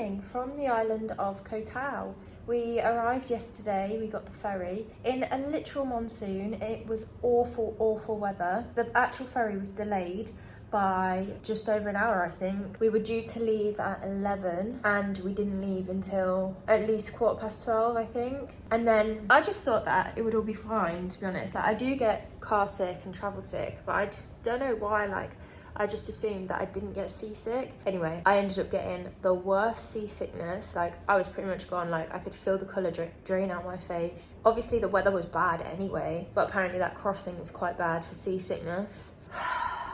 morning from the island of Koh Tao. We arrived yesterday, we got the ferry in a literal monsoon. It was awful, awful weather. The actual ferry was delayed by just over an hour, I think. We were due to leave at 11 and we didn't leave until at least 12:15, I think. And then I just thought that it would all be fine, to be honest. Like, I do get car sick and travel sick, but I just don't know why, like, I just assumed that I didn't get seasick. Anyway, I ended up getting the worst seasickness. Like, I was pretty much gone. Like, I could feel the colour drain out my face. Obviously, the weather was bad anyway, but apparently that crossing is quite bad for seasickness.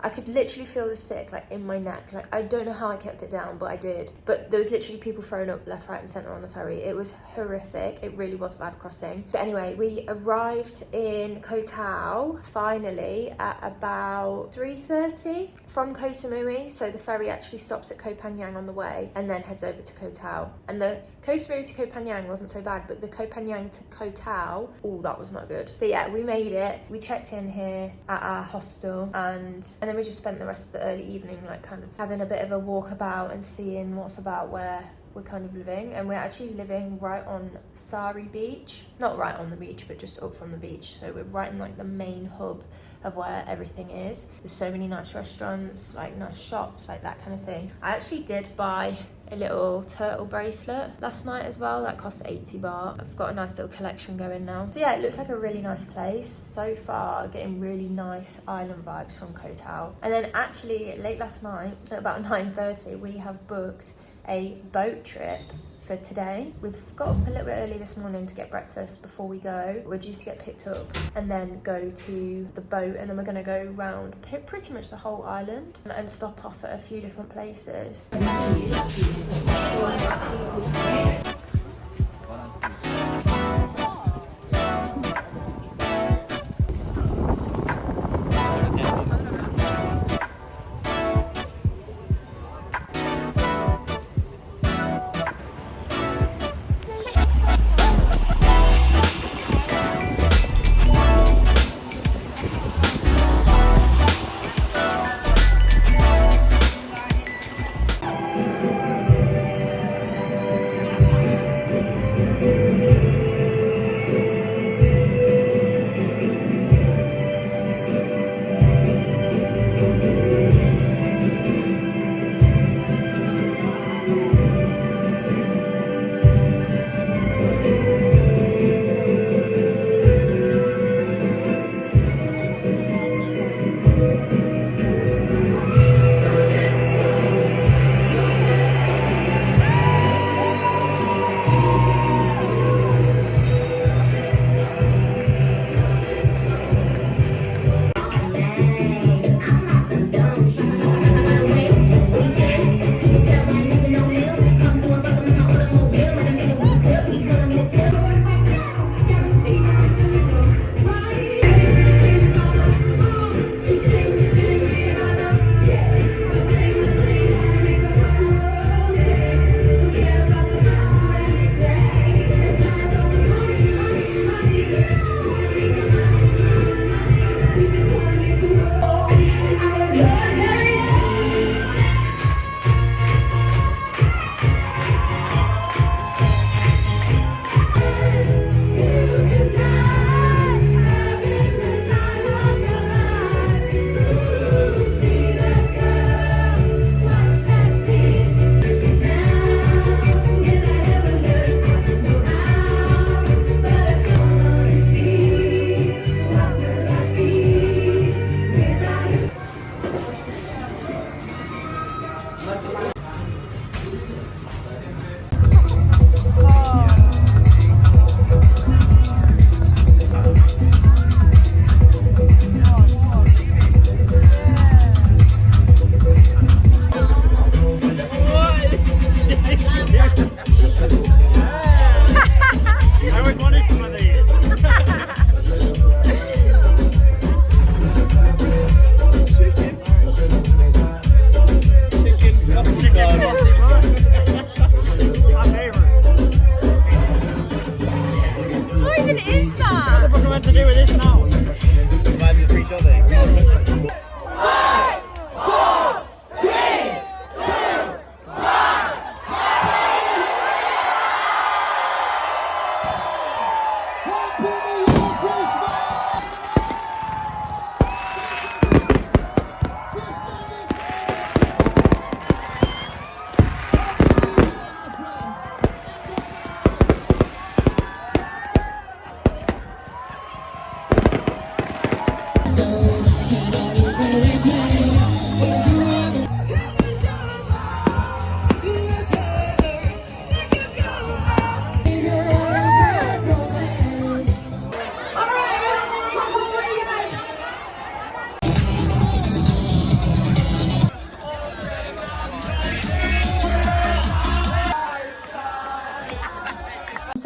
I could literally feel the sick, like, in my neck. Like, I don't know how I kept it down, but I did. But there was literally people throwing up left, right and centre on the ferry. It was horrific. It really was a bad crossing. But anyway, we arrived in Koh Tao, finally, at about 3:30 from Koh Samui. So the ferry actually stops at Koh Phangan on the way and then heads over to Koh Tao. And the Koh Samui to Koh Phangan wasn't so bad, but the Koh Phangan to Koh Tao, oh, that was not good. But yeah, we made it. We checked in here at our hostel and then we just spent the rest of the early evening like kind of having a bit of a walk about and seeing what's about where we're kind of living. And we're actually living right on Sari Beach. Not right on the beach, but just up from the beach. So we're right in like the main hub of where everything is. There's so many nice restaurants, like nice shops, like that kind of thing. I actually did buy a little turtle bracelet last night as well. That cost 80 baht. I've got a nice little collection going now. So yeah, it looks like a really nice place. So far, getting really nice island vibes from Koh Tao. And then actually late last night, at about 9:30, we have booked a boat trip for today. We've got up a little bit early this morning to get breakfast before we go. We're due to get picked up and then go to the boat, and then we're going to go around pretty much the whole island and stop off at a few different places.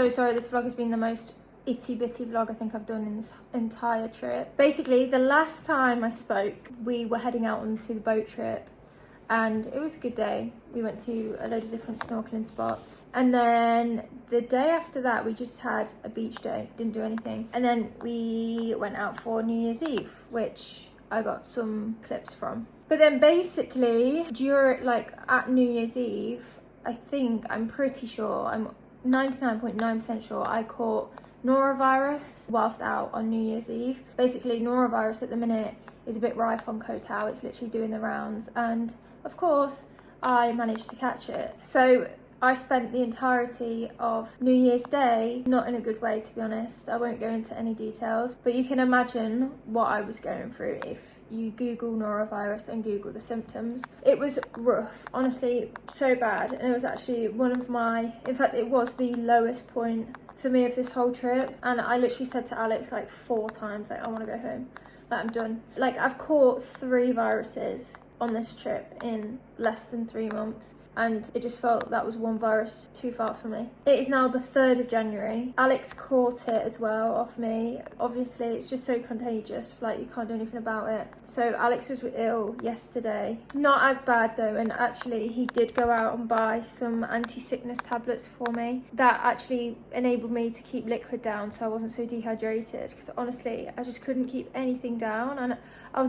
so sorry, this vlog has been the most itty bitty vlog I think I've done in this entire trip. Basically, the last time I spoke, we were heading out onto the boat trip and it was a good day. We went to a load of different snorkeling spots, and then the day after that we just had a beach day, didn't do anything, and then we went out for New Year's Eve, which I got some clips from. But then basically during, like, at New Year's Eve, I'm pretty sure, I'm 99.9% sure I caught noravirus whilst out on New Year's Eve. Basically, noravirus at the minute is a bit rife on Koh Tao. It's literally doing the rounds, and of course I managed to catch it. So I spent the entirety of New Year's Day not in a good way, to be honest. I won't go into any details, but you can imagine what I was going through if you Google norovirus and Google the symptoms. It was rough, honestly, so bad. And it was actually in fact it was the lowest point for me of this whole trip. And I literally said to Alex like 4 times, like, I want to go home, like, I'm done. Like, I've caught 3 viruses on this trip in less than 3 months, and it just felt that was one virus too far for me. It is now the 3rd of January. Alex caught it as well off me. Obviously it's just so contagious, like, you can't do anything about it. So Alex was ill yesterday, not as bad though, and actually he did go out and buy some anti-sickness tablets for me that actually enabled me to keep liquid down so I wasn't so dehydrated, because honestly I just couldn't keep anything down, and I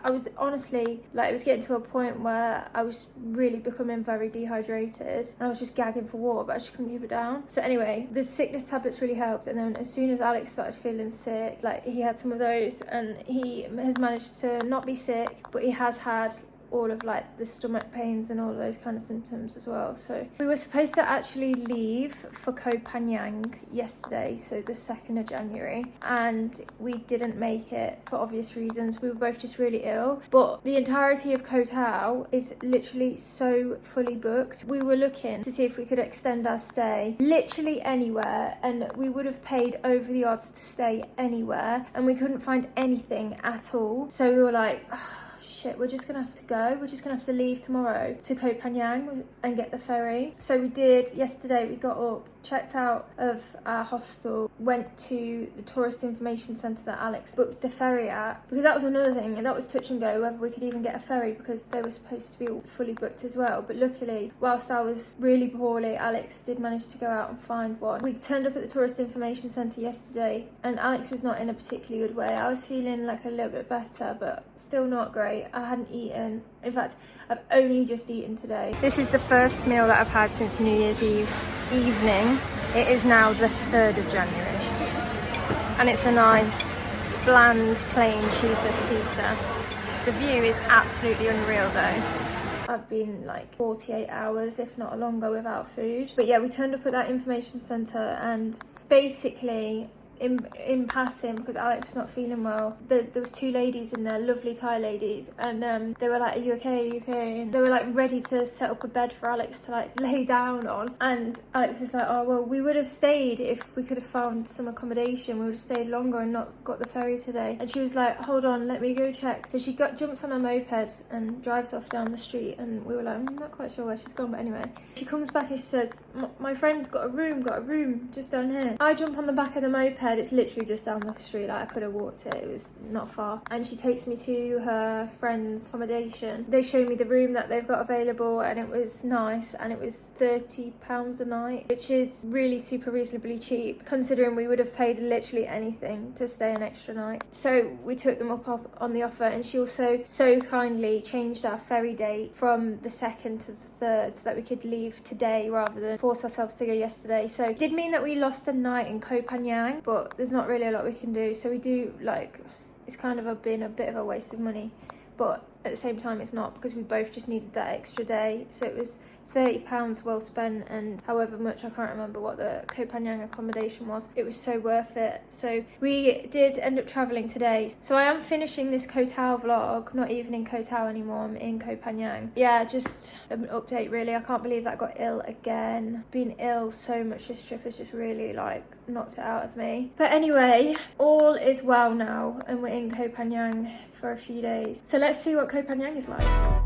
was honestly, like, it was getting to a point where I was really becoming very dehydrated and I was just gagging for water, but I just couldn't keep it down. So anyway, the sickness tablets really helped, and then as soon as Alex started feeling sick, like, he had some of those, and he has managed to not be sick, but he has had all of, like, the stomach pains and all of those kind of symptoms as well. So we were supposed to actually leave for Koh Phangan yesterday, so the 2nd of January, and we didn't make it for obvious reasons. We were both just really ill, but the entirety of Koh Tao is literally so fully booked. We were looking to see if we could extend our stay literally anywhere, and we would have paid over the odds to stay anywhere, and we couldn't find anything at all. So we were like, shit, we're just gonna have to go. We're just gonna have to leave tomorrow to Koh Phangan and get the ferry. So we did. Yesterday we got up, checked out of our hostel, went to the tourist information centre that Alex booked the ferry at, because that was another thing, and that was touch and go whether we could even get a ferry, because they were supposed to be all fully booked as well. But luckily, whilst I was really poorly, Alex did manage to go out and find one. We turned up at the tourist information centre yesterday, and Alex was not in a particularly good way. I was feeling like a little bit better, but still not great. I hadn't eaten. In fact, I've only just eaten today. This is the first meal that I've had since New Year's Eve evening. It is now the 3rd of January. And it's a nice, bland, plain, cheeseless pizza. The view is absolutely unreal though. I've been like 48 hours, if not longer, without food. But yeah, we turned up at that information centre, and basically, in passing, because Alex was not feeling well, there was 2 ladies in there, lovely Thai ladies, and they were like, are you okay, are you okay? And they were like ready to set up a bed for Alex to like lay down on, and Alex was like, oh well, we would have stayed if we could have found some accommodation. We would have stayed longer and not got the ferry today. And she was like, hold on, let me go check. So she jumps on her moped and drives off down the street, and we were like, I'm not quite sure where she's gone, but anyway, she comes back and she says, my friend's got a room just down here. I jump on the back of the moped. It's literally just down the street, like, I could have walked it was not far, and she takes me to her friend's accommodation. They show me the room that they've got available, and it was nice, and it was £30 a night, which is really super reasonably cheap considering we would have paid literally anything to stay an extra night. So we took them up on the offer, and she also so kindly changed our ferry date from the 2nd to the 3rd so that we could leave today rather than force ourselves to go yesterday. So it did mean that we lost a night in Koh Phangan, but there's not really a lot we can do. So we do, like, it's kind of been a bit of a waste of money, but at the same time it's not, because we both just needed that extra day. So it was £30 well spent, and however much, I can't remember what the Koh Phangan accommodation was, it was so worth it. So we did end up travelling today. So I am finishing this Koh Tao vlog, not even in Koh Tao anymore, I'm in Koh Phangan. Yeah, just an update really. I can't believe that I got ill again. Been ill so much this trip has just really like knocked it out of me. But anyway, all is well now, and we're in Koh Phangan for a few days. So let's see what Koh Phangan is like.